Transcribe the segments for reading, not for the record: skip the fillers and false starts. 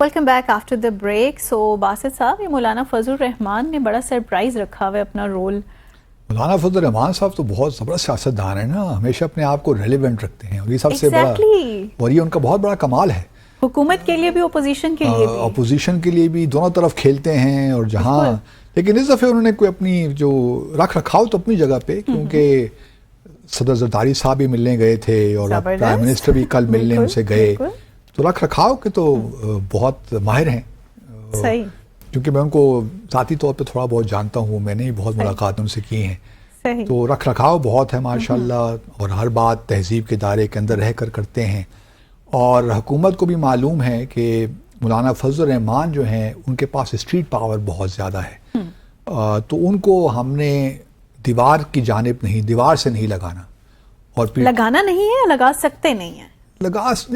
Welcome back after the break. So Basit sahab, یہ مولانا فضل الرحمان نے بڑا سرپرائز رکھا ہوا ہے اپنا رول. مولانا فضل الرحمان صاحب تو بہت زبردست سیاستدان ہیں نا, ہمیشہ اپنے آپ کو ریلیونٹ رکھتے ہیں, اور یہ سب سے بڑا اور یہ ان کا بہت بڑا کمال ہے. حکومت کے لیے بھی, اپوزیشن کے لیے بھی, اپوزیشن کے لیے بھی, دونوں طرف کھیلتے ہیں. اور جہاں لیکن اس دفعہ انہوں نے کوئی اپنی جو رکھ رکھاؤ تو اپنی جگہ پہ, کیونکہ صدر زرداری صاحب بھی ملنے گئے تھے اور پرائم منسٹر بھی کل ملنے ان سے گئے, تو رکھ رکھاؤ کے تو بہت ماہر ہیں. صحیح, کیونکہ میں ان کو ذاتی طور پہ تھوڑا بہت جانتا ہوں, میں نے بہت ملاقات ان سے کی ہیں. تو رکھ رکھاؤ بہت ہے ماشاءاللہ, اور ہر بات تہذیب کے دائرے کے اندر رہ کر کرتے ہیں. اور حکومت کو بھی معلوم ہے کہ مولانا فضل الرحمان جو ہیں ان کے پاس اسٹریٹ پاور بہت زیادہ ہے, تو ان کو ہم نے دیوار کی جانب نہیں, دیوار سے نہیں لگانا. اور لگانا نہیں ہے, لگا سکتے نہیں ہیں,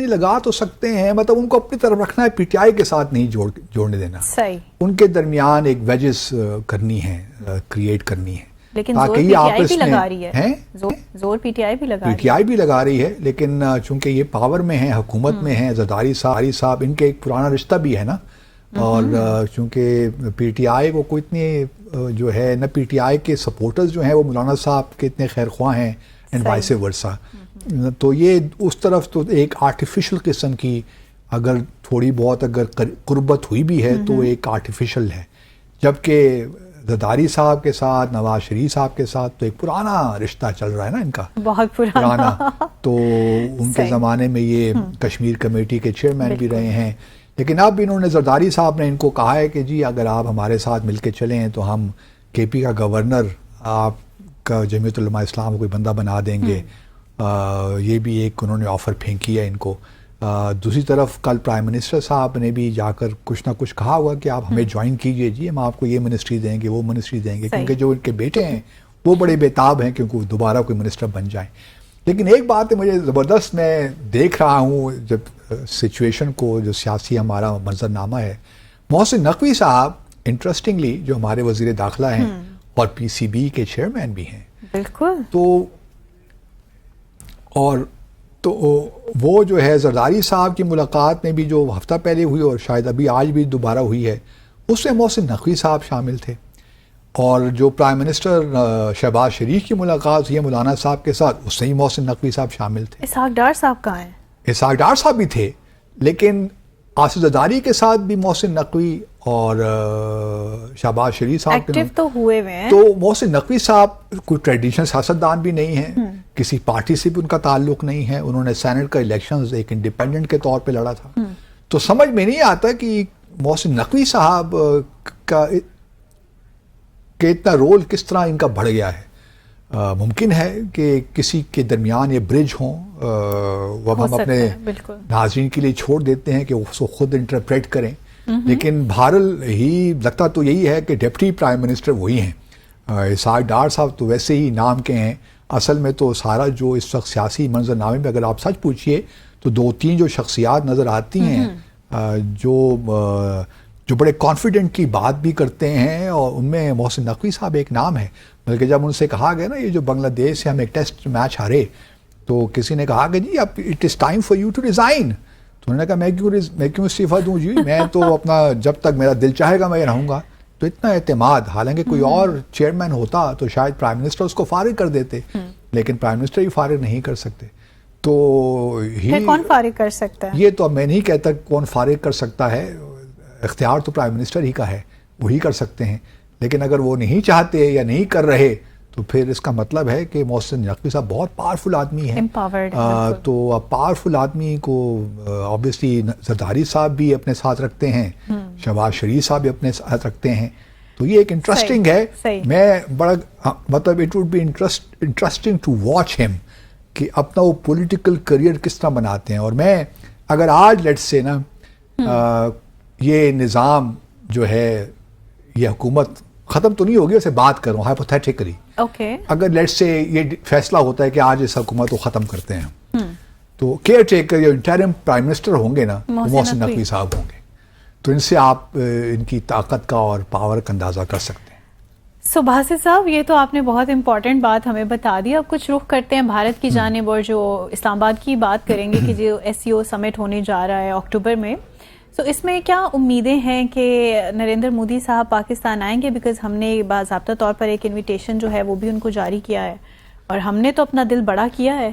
لگا تو سکتے ہیں, مطلب ان کو اپنی طرف رکھنا ہے, پی ٹی آئی کے ساتھ نہیں جوڑنے دینا. صحیح, ان کے درمیان ایک ویجز کرنی ہے, کریٹ کرنی ہے. لیکن زور پی ٹی آئی بھی لگا رہی ہے, زور پی ٹی آئی بھی لگا رہی ہے. لیکن چونکہ یہ پاور میں ہیں, حکومت میں ہیں, زرداری صاحب ان کے ایک پرانا رشتہ بھی ہے نا, اور چونکہ پی ٹی آئی کو کوئی اتنے جو ہے نہ, پی ٹی آئی کے سپورٹرز جو ہیں وہ مولانا صاحب کے اتنے خیر خواہ ہیں, اینڈ وائس ورسا. تو یہ اس طرف تو ایک آرٹیفیشل قسم کی اگر تھوڑی بہت اگر قربت ہوئی بھی ہے تو ایک آرٹیفیشل ہے. جبکہ زرداری صاحب کے ساتھ, نواز شریف صاحب کے ساتھ تو ایک پرانا رشتہ چل رہا ہے نا ان کا, بہت پرانا. تو ان کے زمانے میں یہ کشمیر کمیٹی کے چیئرمین بھی رہے ہیں. لیکن اب انہوں نے, زرداری صاحب نے ان کو کہا ہے کہ جی اگر آپ ہمارے ساتھ مل کے چلیں تو ہم کے پی کا گورنر آپ کا جمعیت علماء اسلام کو کوئی بندہ بنا دیں گے. یہ بھی ایک انہوں نے آفر پھینکی ہے ان کو. دوسری طرف کل پرائم منسٹر صاحب نے بھی جا کر کچھ نہ کچھ کہا ہوا کہ آپ ہمیں جوائن کیجئے جی, ہم آپ کو یہ منسٹری دیں گے, وہ منسٹری دیں گے, کیونکہ جو ان کے بیٹے ہیں وہ بڑے بےتاب ہیں کیونکہ وہ دوبارہ کوئی منسٹر بن جائیں. لیکن ایک بات ہے مجھے زبردست, میں دیکھ رہا ہوں جب سچویشن کو, جو سیاسی ہمارا منظرنامہ ہے, محسن نقوی صاحب انٹرسٹنگلی جو ہمارے وزیر داخلہ ہیں اور پی سی بی کے چیئرمین بھی ہیں, بالکل, تو وہ جو ہے زرداری صاحب کی ملاقات میں بھی جو ہفتہ پہلے ہوئی اور شاید ابھی آج بھی دوبارہ ہوئی ہے, اس میں محسن نقوی صاحب شامل تھے. اور جو پرائم منسٹر شہباز شریف کی ملاقات ہوئی ہے مولانا صاحب کے ساتھ, اس میں ہی محسن نقوی صاحب شامل تھے. اسحاق ڈار صاحب کہاں ہیں؟ اسحاق ڈار صاحب بھی تھے, لیکن آصف زرداری کے ساتھ بھی محسن نقوی اور شہباز شریف صاحب ایکٹیو تو ہوئے ہوئے ہیں. تو محسن نقوی صاحب کوئی ٹریڈیشنل سیاستدان بھی نہیں ہیں, کسی پارٹی سے بھی ان کا تعلق نہیں ہے. انہوں نے سینٹ کا الیکشنز ایک انڈیپینڈنٹ کے طور پہ لڑا تھا. تو سمجھ میں نہیں آتا کہ محسن نقوی صاحب کا اتنا رول کس طرح ان کا بڑھ گیا ہے. ممکن ہے کہ کسی کے درمیان یہ برج ہوں, وہ ہم اپنے ناظرین کے لیے چھوڑ دیتے ہیں کہ اس کو خود انٹرپریٹ کریں. لیکن بہرحال ہی لگتا تو یہی ہے کہ ڈپٹی پرائم منسٹر وہی ہیں. اسحاق ڈار صاحب تو ویسے ہی نام کے ہیں, اصل میں تو سارا جو اس وقت سیاسی منظرنامے میں اگر آپ سچ پوچھئے تو 2-3 جو شخصیات نظر آتی ہیں جو بڑے کانفیڈنٹلی بات بھی کرتے ہیں, اور ان میں محسن نقوی صاحب ایک نام ہے. بلکہ جب ان سے کہا گیا نا یہ جو بنگلہ دیش سے ہم ایک ٹیسٹ میچ ہارے, تو کسی نے کہا کہ جی اب it is time for you to resign. تو انہوں نے کہا میں کیوں استعفیٰ دوں جی, میں تو اپنا جب تک میرا دل چاہے گا میں رہوں گا. تو اتنا اعتماد, حالانکہ کوئی اور چیئرمین ہوتا تو شاید پرائم منسٹر اس کو فارغ کر دیتے, لیکن پرائم منسٹر ہی فارغ نہیں کر سکتے. تو کون فارغ کر سکتا ہے؟ یہ تو اب میں نہیں کہتا کون فارغ کر سکتا ہے, اختیار تو پرائم منسٹر ہی کا ہے, وہی کر سکتے ہیں. لیکن اگر وہ نہیں چاہتے یا نہیں کر رہے تو پھر اس کا مطلب ہے کہ محسن نقوی صاحب بہت پاورفل آدمی ہے. تو پاورفل آدمی کو آبویسلی زرداری صاحب بھی اپنے ساتھ رکھتے ہیں, شہباز شریف صاحب بھی اپنے ساتھ رکھتے ہیں. تو یہ ایک انٹرسٹنگ ہے. میں بڑا مطلب it would be interesting to watch ہم کہ اپنا وہ پولیٹیکل کریئر کس طرح بناتے ہیں. اور میں اگر آج لیٹس سے نا یہ نظام جو ہے, یہ حکومت ختم تو نہیں ہوگی, اسے بات کروں ہائپوتھیٹیکلی, اگر لیٹس سے یہ فیصلہ ہوتا ہے کہ آج اس حکومت کو ختم کرتے ہیں, تو کیئر ٹیکر یا انٹرم پرائم منسٹر ہوں گے نا, محسن نقوی صاحب ہوں گے. تو ان سے آپ ان کی طاقت کا اور پاور کا اندازہ کر سکتے ہیں. سو باسط صاحب, یہ تو آپ نے بہت امپورٹنٹ بات ہمیں بتا دی. اب کچھ رخ کرتے ہیں بھارت کی جانب, اور جو اسلام آباد کی بات کریں گے کہ جو SCO سمٹ ہونے جا رہا ہے اکتوبر میں. سو اس میں کیا امیدیں ہیں کہ نریندر مودی صاحب پاکستان آئیں گے؟ بیکاز ہم نے باضابطہ طور پر ایک انویٹیشن جو ہے وہ بھی ان کو جاری کیا ہے اور ہم نے تو اپنا دل بڑا کیا ہے.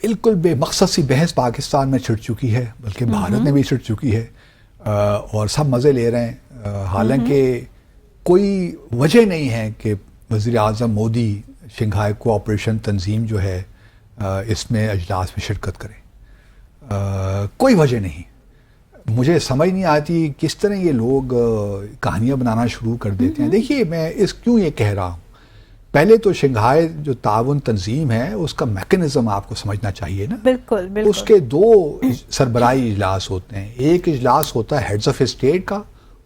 بالکل بے مقصد سی بحث پاکستان میں چھڑ چکی ہے، بلکہ بھارت میں بھی چھڑ چکی ہے، اور سب مزے لے رہے ہیں. حالانکہ کوئی وجہ نہیں ہے کہ وزیر اعظم مودی شنگھائی کوآپریشن تنظیم جو ہے اس میں اجلاس میں شرکت کریں. کوئی وجہ نہیں. مجھے سمجھ نہیں آتی کس طرح یہ لوگ کہانیاں بنانا شروع کر دیتے ہیں. دیکھیے میں کیوں یہ کہہ رہا ہوں، پہلے تو شنگھائی جو تعاون تنظیم ہے اس کا میکنزم آپ کو سمجھنا چاہیے نا. بالکل بالکل. اس کے دو سربراہی اجلاس ہوتے ہیں، ایک اجلاس ہوتا ہے ہیڈز آف اسٹیٹ کا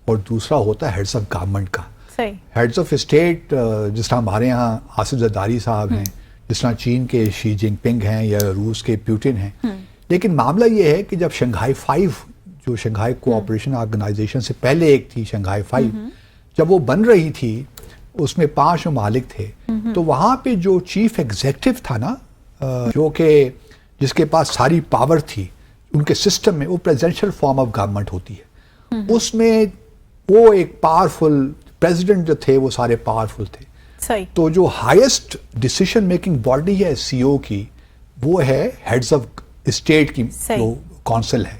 اور دوسرا ہوتا ہے ہیڈز آف گورنمنٹ کا. صحیح. ہیڈز آف اسٹیٹ جس طرح ہمارے ہاں آصف زرداری صاحب ہیں، جس طرح چین کے شی جن پنگ ہیں یا روس کے پیوٹن ہیں. لیکن معاملہ یہ ہے کہ جب شنگھائی 5 جو شنگھائی کوآپریشن آرگنائزیشن سے پہلے ایک تھی شنگھائی 5، جب وہ بن رہی تھی اس میں 5 ممالک تھے، تو وہاں پہ جو چیف ایگزیکٹو تھا نا، جو کہ جس کے پاس ساری پاور تھی ان کے سسٹم میں، وہ پریزیڈنشل فارم آف گورنمنٹ ہوتی ہے. اس میں وہ ایک پاورفل پریزیڈنٹ جو تھے وہ سارے پاورفل تھے. صحیح. تو جو ہائیسٹ ڈیسیشن میکنگ باڈی ہے سی او کی، وہ ہے ہیڈز آف اسٹیٹ کی جو کونسل ہے.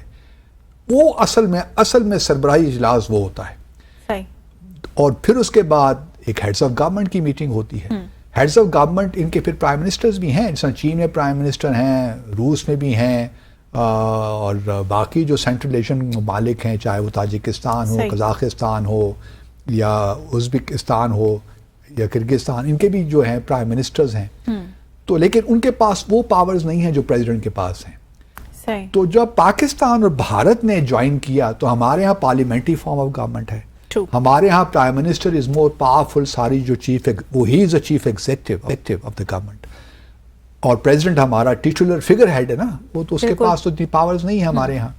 وہ اصل میں سربراہی اجلاس وہ ہوتا ہے. صحیح. اور پھر اس کے بعد ایک ہیڈز آف گورنمنٹ کی میٹنگ ہوتی ہے. ہیڈز آف گورنمنٹ ان کے پھر پرائم منسٹرز بھی ہیں، جیسا چین میں پرائم منسٹر ہیں، روس میں بھی ہیں، اور باقی جو سینٹرل ایشین ممالک ہیں، چاہے وہ تاجکستان ہو، قزاقستان ہو یا ازبکستان ہو یا کرگزستان، ان کے بھی جو ہیں پرائم منسٹرز ہیں. تو لیکن ان کے پاس وہ پاورز نہیں ہیں جو پریزیڈنٹ کے پاس ہیں. صحیح. تو جب پاکستان اور بھارت نے جوائن کیا تو ہمارے ہاں پارلیمنٹری فارم آف گورنمنٹ ہے. ہمارے ہاں prime minister is more powerful. ساری جو وہ ہی is a chief executive of the government, اور پریزیڈنٹ ہمارا ٹیٹولر فگر ہیڈ ہے نا، وہ تو اس کے پاس تو اتنی پاورز نہیں ہے ہمارے ہاں.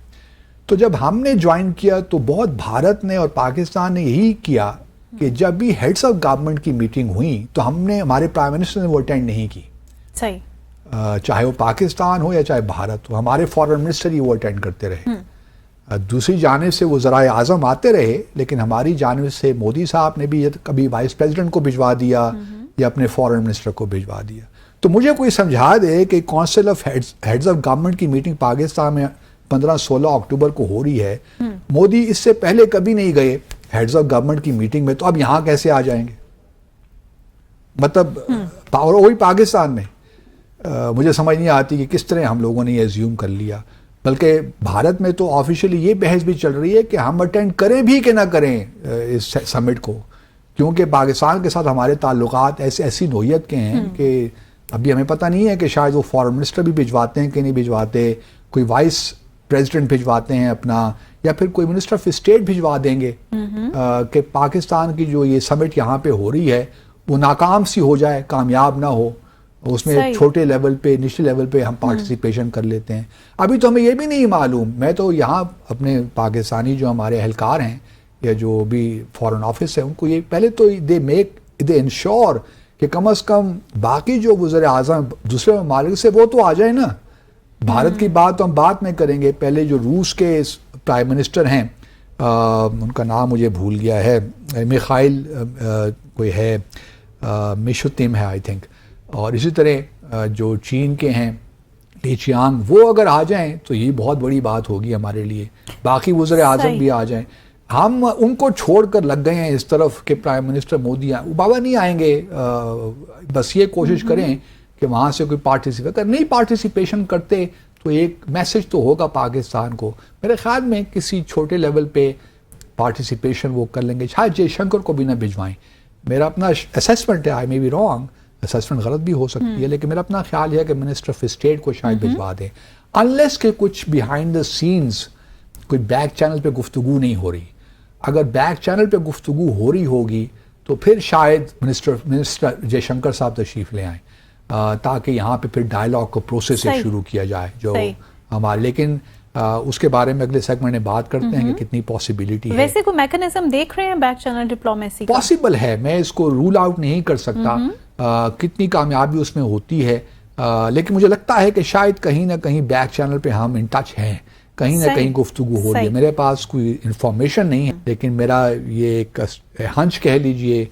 تو جب ہم نے جوائن کیا تو بہت بھارت نے اور پاکستان نے یہی کیا کہ جب بھی ہیڈز آف گورنمنٹ کی میٹنگ ہوئی تو ہمارے پرائم منسٹر نے وہ اٹینڈ نہیں کی. صحیح. چاہے وہ پاکستان ہو یا چاہے بھارت ہو، ہمارے فارن منسٹر ہی وہ اٹینڈ کرتے رہے. دوسری جانب سے وزرائے اعظم آتے رہے، لیکن ہماری جانب سے مودی صاحب نے بھی کبھی وائس پریزیڈنٹ کو بھجوا دیا یا اپنے فارن منسٹر کو بھجوا دیا. تو مجھے کوئی سمجھا دے کہ council of heads of government کی میٹنگ پاکستان میں 15-16 اکتوبر کو ہو رہی ہے، مودی اس سے پہلے کبھی نہیں گئے ہیڈز آف گورنمنٹ کی میٹنگ میں، تو اب یہاں کیسے آ جائیں گے؟ مطلب پاور وہی پاکستان میں. مجھے سمجھ نہیں آتی کہ کس طرح ہم لوگوں نے یہ ایزیوم کر لیا. بلکہ بھارت میں تو آفیشیلی یہ بحث بھی چل رہی ہے کہ ہم اٹینڈ کریں بھی کہ نہ کریں اس سمٹ کو، کیونکہ پاکستان کے ساتھ ہمارے تعلقات ایسی نوعیت کے ہیں کہ ابھی ہمیں پتہ نہیں ہے کہ شاید وہ فارن منسٹر بھی بھجواتے ہیں کہ نہیں بھجواتے، کوئی وائس پریزیڈنٹ بھجواتے ہیں اپنا، یا پھر کوئی منسٹر آف اسٹیٹ بھجوا دیں گے کہ پاکستان کی جو یہ سمٹ یہاں پہ ہو رہی ہے وہ ناکام سی ہو جائے، کامیاب نہ ہو، اس میں چھوٹے لیول پہ انیشل لیول پہ ہم پارٹیسپیشن کر لیتے ہیں. ابھی تو ہمیں یہ بھی نہیں معلوم. میں تو یہاں اپنے پاکستانی جو ہمارے اہلکار ہیں یا جو بھی فارن آفس ہے ان کو یہ پہلے تو دے انشور کہ کم از کم باقی جو وزیر اعظم دوسرے ممالک سے وہ تو آ جائیں نا. بھارت کی بات تو ہم بعد میں کریں گے. پہلے جو روس کے پرائم منسٹر ہیں، ان کا نام مجھے بھول گیا ہے، میخائل کوئی ہے، میشوتم ہے آئی تھنک، اور اسی طرح جو چین کے ہیں لی چیانگ، وہ اگر آ جائیں تو یہ بہت بڑی بات ہوگی ہمارے لیے. باقی وزیر اعظم بھی آ جائیں. ہم ان کو چھوڑ کر لگ گئے ہیں اس طرف کہ پرائم منسٹر مودی وہ بابا نہیں آئیں گے. بس یہ کوشش کریں کہ وہاں سے کوئی اگر نہیں پارٹیسپیشن کرتے تو ایک میسج تو ہوگا پاکستان کو. میرے خیال میں کسی چھوٹے لیول پہ پارٹیسپیشن وہ کر لیں گے، شاید جے شنکر کو بھی نہ بھجوائیں. میرا اپنا اسیسمنٹ ہے، آئی مے بی رانگ، اسیسمنٹ غلط بھی ہو سکتی ہے، لیکن میرا اپنا خیال ہے کہ منسٹر آف اسٹیٹ کو شاید بھجوا دیں، انلیس کہ کچھ بیہائنڈ دا سینز کوئی بیک چینل پہ گفتگو نہیں ہو رہی. اگر بیک چینل پہ گفتگو ہو رہی ہوگی تو پھر شاید منسٹر جے شنکر صاحب تشریف لے آئیں تاکہ یہاں پہ پھر ڈائلاگ کو پروسیس شروع کیا جائے جو ہمارے. لیکن اس کے بارے میں اگلے سیگمنٹ میں بات کرتے ہیں کہ کتنی پاسبلٹی ہے. ویسے کوئی میکنزم دیکھ رہے ہیں بیک چینل ڈپلومیسی کا؟ پاسبل ہے، میں اس کو رول آؤٹ نہیں کر سکتا کتنی کامیابی اس میں ہوتی ہے، لیکن مجھے لگتا ہے کہ شاید کہیں نہ کہیں بیک چینل پہ ہم ان ٹچ ہیں. کہیں نہ کہیں گفتگو ہو رہی ہے. میرے پاس کوئی انفارمیشن نہیں ہے لیکن میرا یہ ایک ہنچ کہہ لیجئے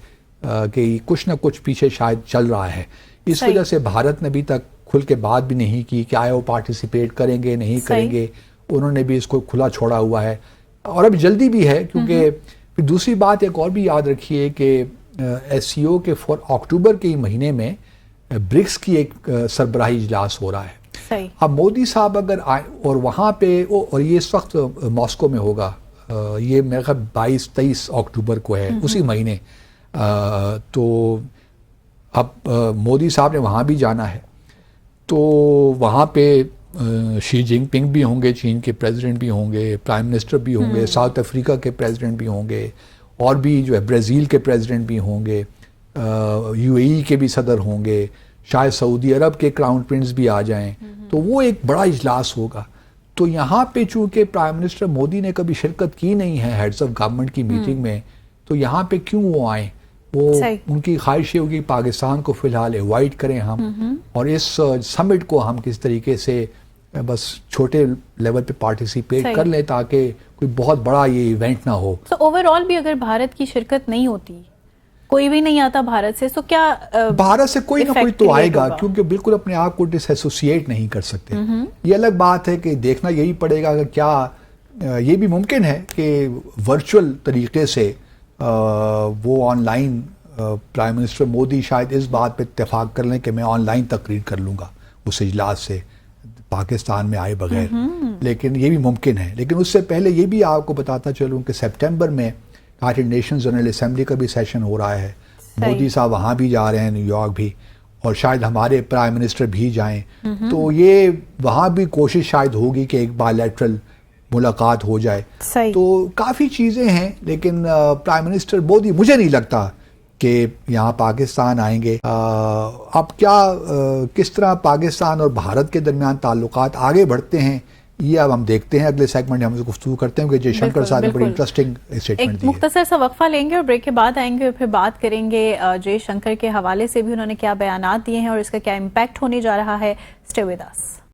کہ کچھ نہ کچھ پیچھے شاید چل رہا ہے. اس وجہ سے بھارت نے ابھی تک کھل کے بات بھی نہیں کی کہ آئے وہ پارٹیسپیٹ کریں گے نہیں کریں گے. انہوں نے بھی اس کو کھلا چھوڑا ہوا ہے اور اب جلدی بھی ہے کیونکہ پھر دوسری بات ایک اور بھی یاد رکھیے کہ ایس سی او کے اکتوبر کے مہینے میں برکس کی ایک سربراہی اجلاس ہو رہا ہے. اب مودی صاحب اگر آئے اور وہاں پہ اور یہ اس وقت ماسکو میں ہوگا, یہ میرے خیال 22-23 اکتوبر کو ہے اسی مہینے, تو اب مودی صاحب نے وہاں بھی جانا ہے تو وہاں پہ شی جن پنگ بھی ہوں گے, چین کے پریزیڈنٹ بھی ہوں گے, پرائم منسٹر بھی ہوں گے, ساؤتھ افریقہ کے پریزیڈنٹ بھی ہوں گے, اور بھی جو ہے برازیل کے پریزیڈنٹ بھی ہوں گے, یو اے ای کے بھی صدر ہوں گے, شاید سعودی عرب کے کراؤن پرنس بھی آ جائیں. تو وہ ایک بڑا اجلاس ہوگا. تو یہاں پہ چونکہ پرائم منسٹر مودی نے کبھی شرکت کی نہیں ہے ہیڈز آف گورنمنٹ کی میٹنگ میں, تو یہاں پہ کیوں وہ آئیں؟ وہ ان کی خواہش یہ ہوگی پاکستان کو فی الحال ایوائڈ کریں ہم, اور اس سمٹ کو ہم کس طریقے سے بس چھوٹے لیول پہ پارٹیسپیٹ کر لیں تاکہ کوئی بہت بڑا یہ ایونٹ نہ ہو. تو اوور آل بھی اگر بھارت کی شرکت نہیں ہوتی, کوئی بھی نہیں آتا بھارت سے, تو کیا بھارت سے کوئی نہ کوئی تو آئے گا کیونکہ بالکل اپنے آپ کو ڈس ایسوسیٹ نہیں کر سکتے. یہ الگ بات ہے کہ دیکھنا یہی پڑے گا کہ کیا یہ بھی ممکن ہے کہ ورچوئل طریقے سے وہ on line prime minister Modi شاید اس بات پہ اتفاق کر لیں کہ میں آن لائن تقریر کر لوں گا اس اجلاس سے پاکستان میں آئے بغیر, لیکن یہ بھی ممکن ہے. لیکن اس سے پہلے یہ بھی آپ کو بتاتا چلوں کہ سپٹمبر میں یونائیٹڈ نیشنز جنرل اسمبلی کا بھی سیشن ہو رہا ہے. مودی صاحب وہاں بھی جا رہے ہیں, نیو یارک بھی, اور شاید ہمارے پرائم منسٹر بھی جائیں. تو یہ وہاں بھی کوشش شاید ہوگی کہ ایک بائی لیٹرل ملاقات ہو جائے. تو کافی چیزیں ہیں لیکن پرائم منسٹر مودی مجھے نہیں لگتا کہ یہاں پاکستان آئیں گے. اب کیا کس طرح پاکستان اور بھارت کے درمیان تعلقات آگے بڑھتے ہیں یہ اب ہم دیکھتے ہیں. اگلے سیگمنٹ ہم گفتگو کرتے ہیں کہ جے شنکر صاحب نے بڑی انٹرسٹنگ اسٹیٹمنٹ دی. ایک مختصر سا وقفہ لیں گے اور بریک کے بعد آئیں گے اور پھر بات کریں گے جے شنکر کے حوالے سے بھی انہوں نے کیا بیانات دیے ہیں اور اس کا کیا امپیکٹ ہونے جا رہا ہے. Stay with us.